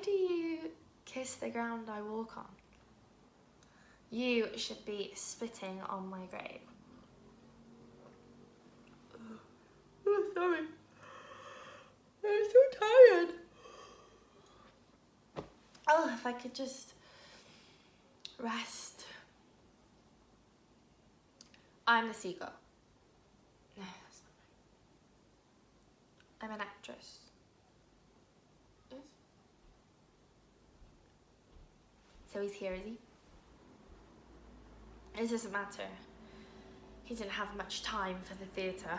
do you kiss the ground I walk on? You should be spitting on my grave. Oh, sorry. I'm so tired. Oh, if I could just rest. I'm the Seagull. No, that's not right. I'm an actress. Yes. So he's here, is he? It doesn't matter. He didn't have much time for the theatre.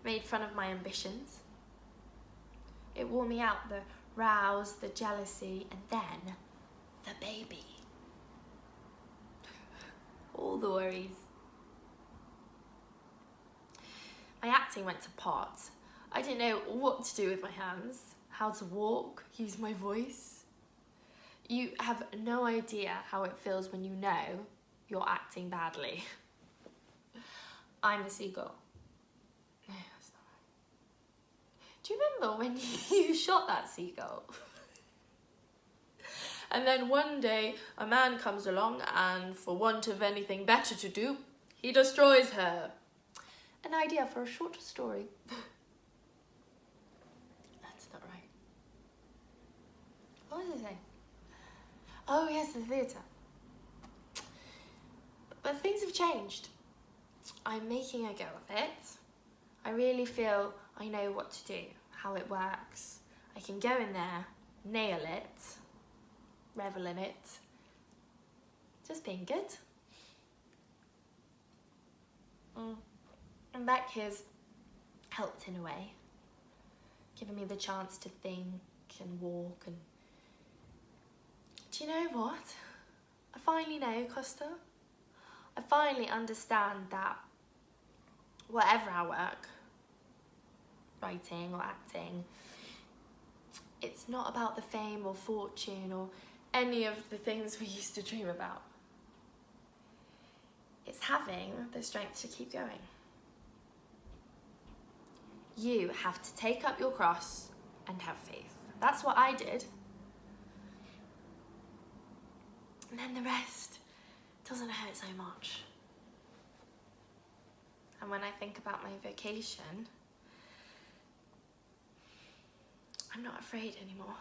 Made fun of my ambitions. It wore me out, the rows, the jealousy, and then the baby. All the worries. My acting went to pot. I didn't know what to do with my hands, how to walk, use my voice. You have no idea how it feels when you know you're acting badly. I'm the Seagull. No, that's not right. Do you remember when you shot that seagull? And then one day a man comes along and for want of anything better to do, he destroys her. An idea for a short story. That's not right. What was I saying? Oh yes, the theatre. But things have changed. I'm making a go of it. I really feel I know what to do, how it works. I can go in there, nail it, revel in it. Just being good. And Beck has helped in a way, giving me the chance to think and walk and... Do you know what? I finally know, Costa. I finally understand that whatever our work, writing or acting, it's not about the fame or fortune or any of the things we used to dream about. It's having the strength to keep going. You have to take up your cross and have faith. That's what I did. And then the rest doesn't hurt so much. And when I think about my vocation, I'm not afraid anymore.